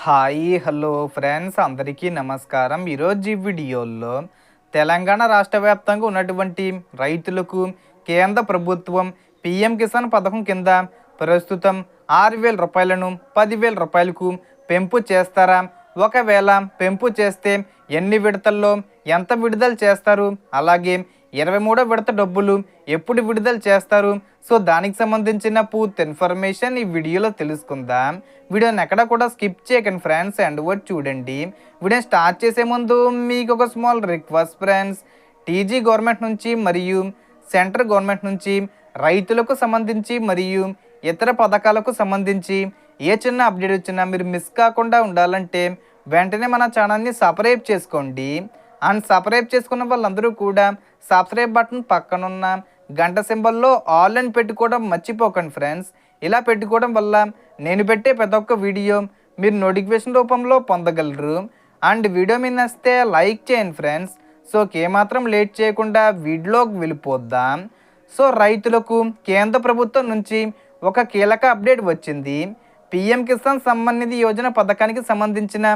Hi hello friends అందరికీ నమస్కారం. ఈరోజు ఈ వీడియోలో తెలంగాణ రాష్ట్ర వ్యాప్తంగా ఉన్నటువంటి రైతులకు కేంద్ర ప్రభుత్వం పిఎం కిసాన్ పథకం కింద ప్రస్తుతం 6,000 రూపాయలను 10,000 రూపాయలకు పెంపు చేస్తారా? ఒకవేళ పెంపు చేస్తే ఎన్ని విడతల్లో ఎంత విడుదల చేస్తారు? అలాగే 23వ విడత డబ్బులు ఎప్పుడు విడుదల చేస్తారు? సో దానికి సంబంధించిన పూర్తి ఇన్ఫర్మేషన్ ఈ వీడియోలో తెలుసుకుందాం. వీడియోని ఎక్కడ కూడా స్కిప్ చేయకండి ఫ్రెండ్స్, అండ్ వర్డ్ చూడండి. వీడియో స్టార్ట్ చేసే ముందు మీకు ఒక small request friends, TG government నుంచి మరియు సెంట్రల్ గవర్నమెంట్ నుంచి రైతులకు సంబంధించి మరియు ఇతర పథకాలకు సంబంధించి ఏ చిన్న అప్డేట్ వచ్చినా మీరు మిస్ కాకుండా ఉండాలంటే వెంటనే మన ఛానల్ని సబ్స్క్రైబ్ చేసుకోండి. అండ్ సబ్స్క్రైబ్ చేసుకున్న వాళ్ళందరూ కూడా సబ్స్క్రైబ్ బటన్ పక్కనున్న గంట సింబల్లో ఆల్ అని పెట్టుకోవడం మర్చిపోకండి ఫ్రెండ్స్. ఇలా పెట్టుకోవడం వల్ల నేను పెట్టే ప్రతి ఒక్క వీడియో మీరు నోటిఫికేషన్ రూపంలో పొందగలరు. అండ్ వీడియో మీద నచ్చితే లైక్ చేయండి ఫ్రెండ్స్. సో ఏమాత్రం లేట్ చేయకుండా వీడియోకి వెళ్ళిపోద్దాం. సో రైతులకు కేంద్ర ప్రభుత్వం నుంచి ఒక కీలక అప్డేట్ వచ్చింది. పిఎం కిసాన్ సమ్మాన్ నిధి యోజన పథకానికి సంబంధించిన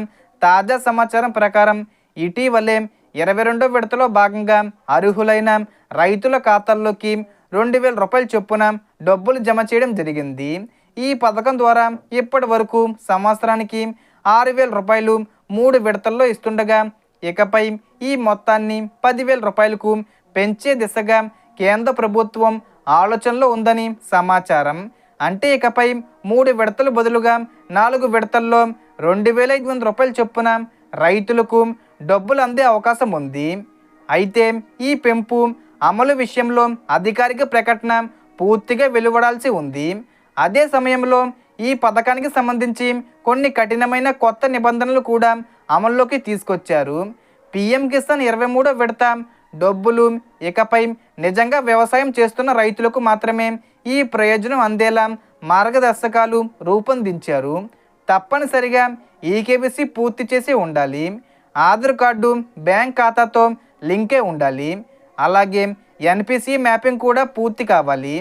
తాజా సమాచారం ప్రకారం ఇటీవలే 22వ విడతలో భాగంగా అర్హులైన రైతుల ఖాతాల్లోకి 2,000 రూపాయల చొప్పున డబ్బులు జమ చేయడం జరిగింది. ఈ పథకం ద్వారా ఇప్పటి వరకు సంవత్సరానికి 6,000 రూపాయలు 3 విడతల్లో ఇస్తుండగా ఇకపై ఈ మొత్తాన్ని 10,000 రూపాయలకు పెంచే దిశగా కేంద్ర ప్రభుత్వం ఆలోచనలో ఉందని సమాచారం. అంటే ఇకపై 3 విడతలు బదులుగా 4 విడతల్లో 2,500 రూపాయల చొప్పున రైతులకు డబ్బులు అందే అవకాశం ఉంది. అయితే ఈ పెంపు అమలు విషయంలో అధికారిక ప్రకటన పూర్తిగా వెలువడాల్సి ఉంది. అదే సమయంలో ఈ పథకానికి సంబంధించి కొన్ని కఠినమైన కొత్త నిబంధనలు కూడా అమల్లోకి తీసుకొచ్చారు. పిఎం కిసాన్ 23వ విడత డబ్బులు ఇకపై నిజంగా వ్యవసాయం చేస్తున్న రైతులకు మాత్రమే ఈ ప్రయోజనం అందేలా మార్గదర్శకాలు రూపొందించారు. తప్పనిసరిగా ఈకేవైసీ పూర్తి చేసి ఉండాలి. ఆధార్ కార్డు బ్యాంక్ ఖాతాతో లింకే ఉండాలి. అలాగే ఎన్పిసి మ్యాపింగ్ కూడా పూర్తి కావాలి.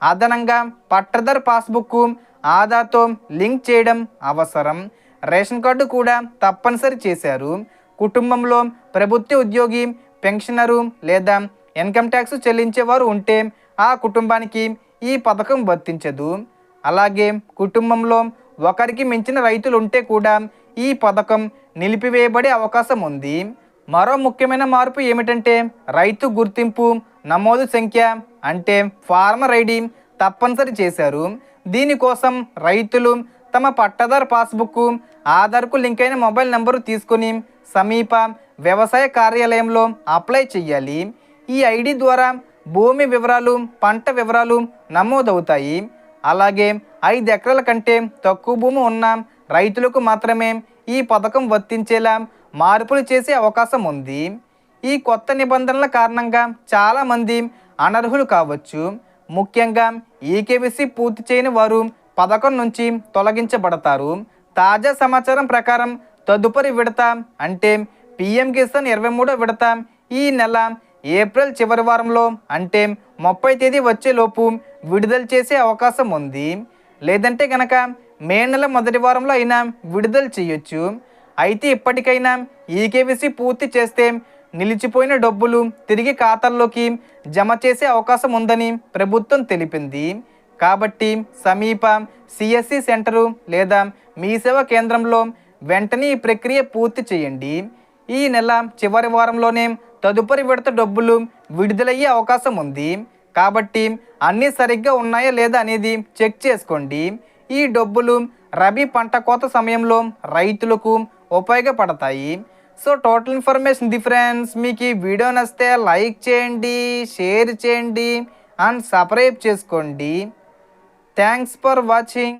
అదనంగా పట్టదారు పాస్బుక్ ఆధార్తో లింక్ చేయడం అవసరం. రేషన్ కార్డు కూడా తప్పనిసరి చేశారు. కుటుంబంలో ప్రభుత్వ ఉద్యోగి, పెన్షనరు లేదా ఇన్కమ్ ట్యాక్స్ చెల్లించేవారు ఉంటే ఆ కుటుంబానికి ఈ పథకం వర్తించదు. అలాగే కుటుంబంలో ఒకరికి మించిన రైతులు ఉంటే కూడా ఈ పథకం నిలిపివేయబడే అవకాశం ఉంది. మరో ముఖ్యమైన మార్పు ఏమిటంటే రైతు గుర్తింపు నమోదు సంఖ్య అంటే ఫార్మర్ ఐడి తప్పనిసరి చేశారు. దీనికోసం రైతులు తమ పట్టదారు పాస్బుక్, ఆధార్కు లింక్ అయిన మొబైల్ నెంబరు తీసుకుని సమీప వ్యవసాయ కార్యాలయంలో అప్లై చేయాలి. ఈ ఐడి ద్వారా భూమి వివరాలు, పంట వివరాలు నమోదవుతాయి. అలాగే 5 ఎకరాల కంటే తక్కువ భూమి ఉన్న రైతులకు మాత్రమే ఈ పథకం వర్తించేలా మార్పులు చేసే అవకాశం ఉంది. ఈ కొత్త నిబంధనల కారణంగా చాలామంది అనర్హులు కావచ్చు. ముఖ్యంగా ఈకేవైసీ పూర్తి చేయని వారు పథకం నుంచి తొలగించబడతారు. తాజా సమాచారం ప్రకారం తదుపరి విడత అంటే పిఎం కిసాన్ 23వ విడత ఈ నెల ఏప్రిల్ చివరి వారంలో అంటే 30వ తేదీ వచ్చేలోపు విడుదల చేసే అవకాశం ఉంది. లేదంటే కనుక మే నెల మొదటి వారంలో అయినా విడుదల చేయొచ్చు. అయితే ఇప్పటికైనా ఈకేవైసీ పూర్తి చేస్తే నిలిచిపోయిన డబ్బులు తిరిగి ఖాతాల్లోకి జమ చేసే అవకాశం ఉందని ప్రభుత్వం తెలిపింది. కాబట్టి సమీప సిఎస్సి సెంటరు లేదా మీ సేవా కేంద్రంలో వెంటనే ఈ ప్రక్రియ పూర్తి చేయండి. ఈ నెల చివరి వారంలోనే తదుపరి విడత డబ్బులు విడుదలయ్యే అవకాశం ఉంది. కాబట్టి అన్నీ సరిగ్గా ఉన్నాయా లేదా అనేది చెక్ చేసుకోండి. ఈ డబ్బులు రబీ పంట కోత సమయంలో రైతులకు ఉపయోగపడతాయి. So total information friends. మీకు ఈ వీడియో నచ్చితే లైక్ చేయండి, షేర్ చేయండి అండ్ సబ్స్క్రైబ్ చేసుకోండి. Thanks for watching.